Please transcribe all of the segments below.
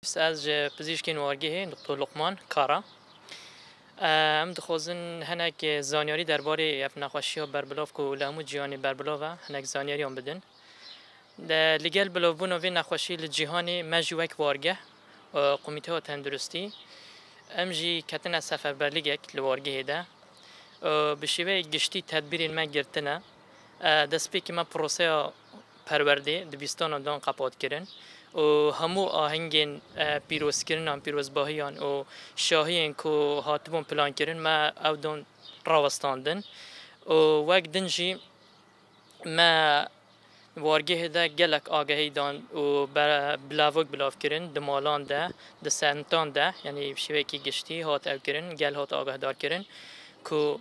از پزشکی نوارگیه دکتر لقمان کارا ام دخوازن هنگ زانیاری درباره اف نقاشی ها بربلاف که لامو جهانی بربلاف هنگ زانیاری هم بدن لگل بلاف بونو وی نقاشی لجهانی مجوک وارگه قومیته ها تندرستی ام جی کتن سفر برلیگک لوارگیه ده بشیوه گشتی تدبیر ما گرتنه دست پی که ما پروسه پرورده دبیستان دان قپات کردن و همو آهنگین پیروز کردن پیروز باهیان و شاهین که هاتبون پلان کردن ما او دون راوستاندن و وقت دنجی ما وارگه ده گلک آگهی دان و بلاوک بلاف کردن دمالان ده دسنتان ده یعنی شیوه کی گشتی هات او کردن گل هات آگه دار کردن که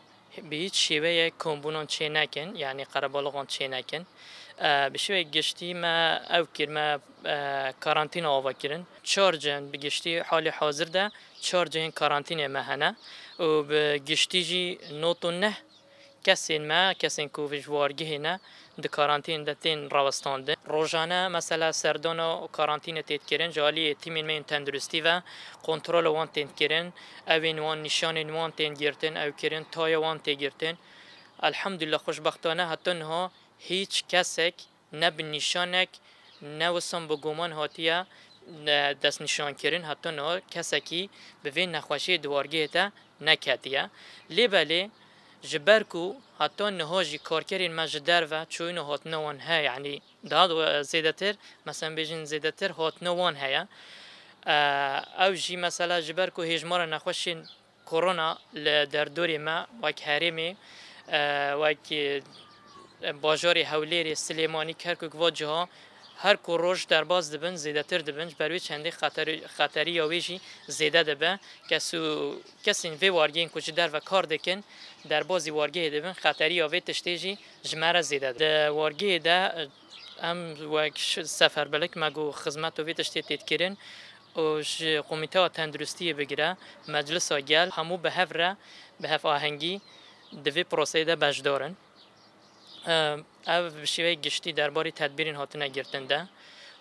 به هیچ شیوه کمبونان چه نکن یعنی قربالغان چه نکن بشوی گشتی ما او کر ما کارانتین آوا کرن چارجن بگشتی حال حاضر ده چارجن کارانتین مهنه و بگشتی جی نوتو نه کسین کو وجوارگه نه د کارانتین دتین راوستانده روزانه مثلا سردانا و کارانتین تیت کرن جالی تیمین من تندرستی و کنترل وان تیت کرن اوین وان نشان وان تیت گرتن او کرن تای وان تیت گرتن الحمدلله خوشبختانه حتی نه هیچ کسک نه به نشانک نه وسم به گمان هاتیه دست نشان کردن حتی نه کسکی به وی نخوشی دوارگه تا نکتیه لیبله جبرکو حتی نهاجی کارکرین مجدر و چون هات نوان ها یعنی داد زیادتر مثلا بیشتر زیادتر هات نوان ها او جی مثلا جبرکو هجمار نخوشین کرونا در دوری ما وک هریمی وک باجاری حولیری سلیمانی کرکوک و جها هر کوروش در باز دبن زیادتر دبنج بروی چندی خطری یا ویجی زیاده دبن کسین وی وارگین کچه در و کار دکن در بازی وارگی دبن خطری یا وی تشتیجی جمره زیاده ده وارگی ده هم وک سفر بلک مگو خدمت و وی تشتیت کرن و قومیته تندرستی بگیره مجلس گل همو به هفره به هف آهنگی دوی پروسه ده بجدارن او بشیوه گشتی درباره تدبیرین هاتنه گرتنده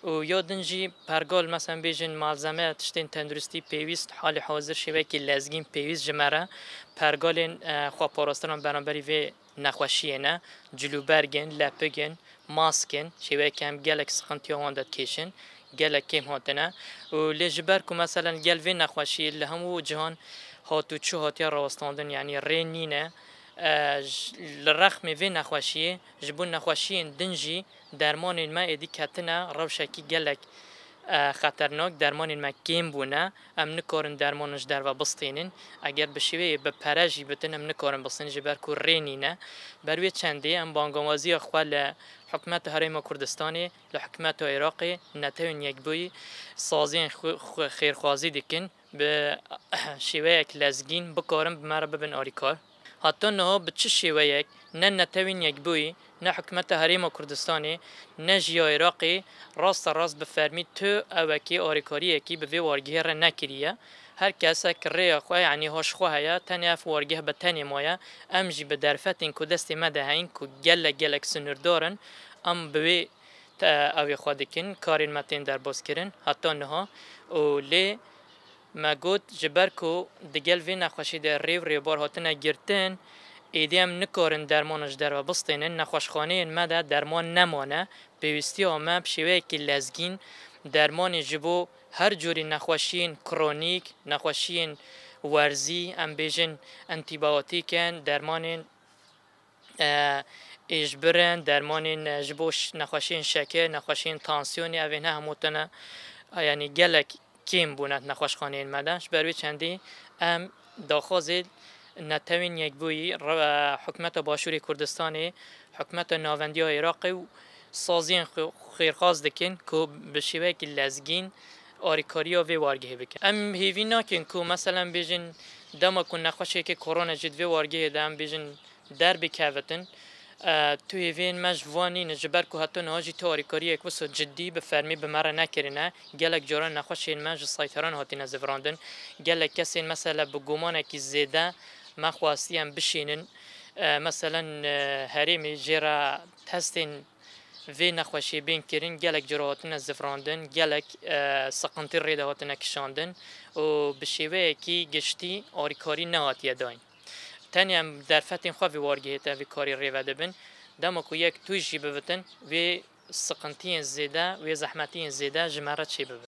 و یادنجی پرگال مثلا بیجن مالزمه تشتین تندرستی پیویست حال حاضر شیوه که لزگین پیویست جمره پرگالین خواه پاراستران برانبری و نخوشیه نه جلوبرگن لپگن ماسکن شیوه که هم گلک سخنتی آواندد کشن گلک کم هاتنه و لجبر که مثلا گل و نخوشیه لهمو جهان هاتو چو هاتیا راستاندن یعنی رینینه لرخم وی نخوشیه جبون نخوشیه دنجی درمان ما ادی کتنه روشکی گلک خطرناک درمان ما کم بونه ام نکارن درمانش در و بستینن اگر بشوی به پرجی بتن ام نکارن بستین جبر کو رینینه بروی چنده ام بانگوازی اخوال حکمت حریم کردستانی لحکمت عراقی نتوین یک بوی سازین خیرخوازی دکن به شوی یک لزگین بکارن بمره ببن آریکار حتی نه به چه شیوه نه نتوین یک بوی نه حکمت حریم کردستانی نه جیا عراقی راست به فرمی تو اوکی آریکاری کی به وارگیه را نکریه هر کس کره خواه یعنی هاش خواه تنی اف وارگیه به تنی مایه امجی به درفتین که دست مده هین که گلک سنر دارن ام به اوی خواه دکن کارین متین در باز کرن حتی نه و لی ما گوت جبر کو دگل وی نخوشی در ریو بار هاتنه گرتن ایدیم نکارن درمانش در و بستینن نخوشخانه مده درمان نمانه پیوستی آمه بشیوه که لزگین درمان جبو هر جوری نخوشین کرونیک نخوشین ورزی ام بیجن انتیبیوتیکن درمان اجبرن درمان جبوش نخوشین شکر نخوشین تانسیونی اوینه هموتنه یعنی گلک کیم بوند نخوشخانه این مدنش بروی چندی ام داخوزید نتوین یک بوی حکمت باشوری کردستانی حکمت ناوندی عراقی و سازین خیرخواز دکن که بشیوه که لزگین آریکاری و وارگه بکن ام هیوی ناکن که مثلا بیجن دما کن نخوشه که کرونا جد وارگه دم بیجن در بکوتن تو هیوین مجوانی نجبر که حتی نهاجی تاریکاری یک وسط جدی به فرمی به مره نکرینه گلک جاران نخوشین مج سایتران هاتی نزفراندن گلک کسی مثلا به گمان کی زیده ما خواستیم بشینن مثلا هریمی جرا تستین وی نخوشی بین کرین گلک جراحاتن زفراندن گلک سقنتی ریده هاتن کشاندن و بشیوه کی گشتی آریکاری نهاتیه داین تنی هم در فتین خواه وارگه تا وی کاری ریوه دبن دما کو یک توی جی ببتن وی سقنتی زیده و زحمتی زیده جمرت چی ببن